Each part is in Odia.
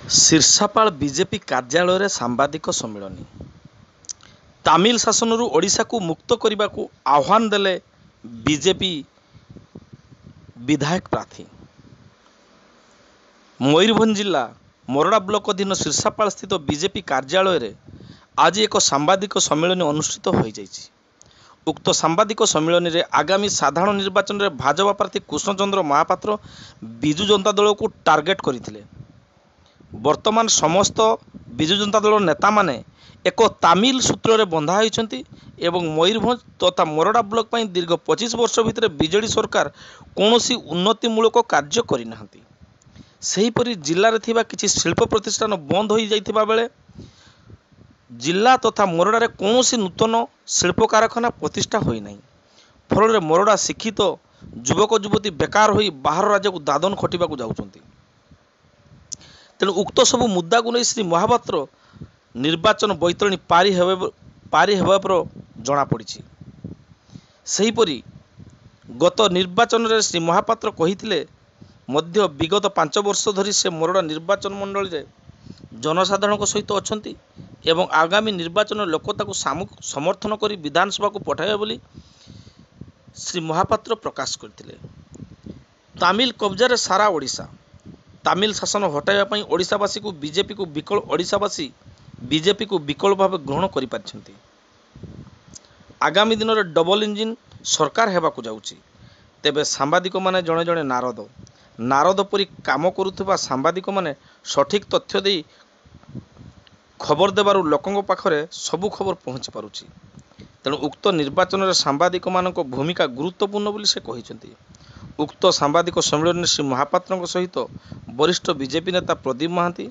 ଶୀର୍ଷାପାଳ ବିଜେପି କାର୍ଯ୍ୟାଳୟରେ ସାମ୍ବାଦିକ ସମ୍ମିଳନୀ। ତାମିଲ ଶାସନରୁ ଓଡ଼ିଶାକୁ ମୁକ୍ତ କରିବାକୁ ଆହ୍ୱାନ ଦେଲେ ବିଜେପି ବିଧାୟକ ପ୍ରାର୍ଥୀ। ମୟୂରଭଞ୍ଜ ଜିଲ୍ଲା ମୋରଡ଼ା ବ୍ଲକ ଅଧୀନ ଶୀର୍ଷାପାଳ ସ୍ଥିତ ବିଜେପି କାର୍ଯ୍ୟାଳୟରେ ଆଜି ଏକ ସାମ୍ବାଦିକ ସମ୍ମିଳନୀ ଅନୁଷ୍ଠିତ ହୋଇଯାଇଛି। ଉକ୍ତ ସାମ୍ବାଦିକ ସମ୍ମିଳନୀରେ ଆଗାମୀ ସାଧାରଣ ନିର୍ବାଚନରେ ଭାଜପା ପ୍ରାର୍ଥୀ କୃଷ୍ଣଚନ୍ଦ୍ର ମହାପାତ୍ର ବିଜୁ ଜନତା ଦଳକୁ ଟାର୍ଗେଟ କରିଥିଲେ। ବର୍ତ୍ତମାନ ସମସ୍ତ ବିଜୁ ଜନତା ଦଳ ନେତାମାନେ ଏକ ତାମିଲ ସୂତ୍ରରେ ବନ୍ଧା ହୋଇଛନ୍ତି ଏବଂ ମୟୂରଭଞ୍ଜ ତଥା ମୋରଡ଼ା ବ୍ଲକ ପାଇଁ ଦୀର୍ଘ 25 ବର୍ଷ ଭିତରେ ବିଜେଡି ସରକାର କୌଣସି ଉନ୍ନତିମୂଳକ କାର୍ଯ୍ୟ କରିନାହାନ୍ତି। ସେହିପରି ଜିଲ୍ଲାରେ ଥିବା କିଛି ଶିଳ୍ପ ପ୍ରତିଷ୍ଠାନ ବନ୍ଦ ହୋଇଯାଇଥିବା ବେଳେ ଜିଲ୍ଲା ତଥା ମୋରଡ଼ାରେ କୌଣସି ନୂତନ ଶିଳ୍ପ କାରଖାନା ପ୍ରତିଷ୍ଠା ହୋଇନାହିଁ। ଫଳରେ ମୋରଡ଼ା ଶିକ୍ଷିତ ଯୁବକ ଯୁବତୀ ବେକାର ହୋଇ ବାହାର ରାଜ୍ୟକୁ ଦାଦନ ଖଟିବାକୁ ଯାଉଛନ୍ତି। ତେଣୁ ଉକ୍ତ ସବୁ ମୁଦ୍ଦାକୁ ନେଇ ଶ୍ରୀ ମହାପାତ୍ର ନିର୍ବାଚନ ବୈତରଣୀ ପାରି ହେବାର ଜଣାପଡ଼ିଛି। ସେହିପରି ଗତ ନିର୍ବାଚନରେ ଶ୍ରୀ ମହାପାତ୍ର କହିଥିଲେ ମଧ୍ୟ ବିଗତ 5 ବର୍ଷ ଧରି ସେ ମୋରଡ଼ା ନିର୍ବାଚନ ମଣ୍ଡଳୀରେ ଜନସାଧାରଣଙ୍କ ସହିତ ଅଛନ୍ତି ଏବଂ ଆଗାମୀ ନିର୍ବାଚନରେ ଲୋକ ତାକୁ ସମର୍ଥନ କରି ବିଧାନସଭାକୁ ପଠାଇବେ ବୋଲି ଶ୍ରୀ ମହାପାତ୍ର ପ୍ରକାଶ କରିଥିଲେ। ତାମିଲ କବ୍ଜାରେ ସାରା ଓଡ଼ିଶା। ତାମିଲ ଶାସନ ହଟାଇବା ପାଇଁ ଓଡ଼ିଶାବାସୀକୁ ବିଜେପିକୁ ବିକଳ୍ପ ଭାବେ ଗ୍ରହଣ କରିପାରିଛନ୍ତି। ଆଗାମୀ ଦିନରେ ଡବଲ ଇଞ୍ଜିନ ସରକାର ହେବାକୁ ଯାଉଛି। ତେବେ ସାମ୍ବାଦିକମାନେ ଜଣେ ଜଣେ ନାରଦ ପରି କାମ କରୁଥିବା ସାମ୍ବାଦିକମାନେ ସଠିକ ତଥ୍ୟ ଦେଇ ଖବର ଦେବାରୁ ଲୋକଙ୍କ ପାଖରେ ସବୁ ଖବର ପହଞ୍ଚି ପାରୁଛି। ତେଣୁ ଉକ୍ତ ନିର୍ବାଚନରେ ସାମ୍ବାଦିକମାନଙ୍କ ଭୂମିକା ଗୁରୁତ୍ୱପୂର୍ଣ୍ଣ ବୋଲି ସେ କହିଛନ୍ତି। ଉକ୍ତ ସାମ୍ବାଦିକ ସମ୍ମିଳନୀରେ ଶ୍ରୀ ମହାପାତ୍ରଙ୍କ ସହିତ ବରିଷ୍ଠ ବିଜେପି ନେତା ପ୍ରଦୀପ ମହାନ୍ତି,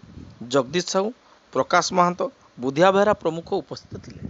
ଜଗଦୀଶ ସାହୁ, ପ୍ରକାଶ ମହାନ୍ତ, ବୁଧିଆ ବେହେରା ପ୍ରମୁଖ ଉପସ୍ଥିତ ଥିଲେ।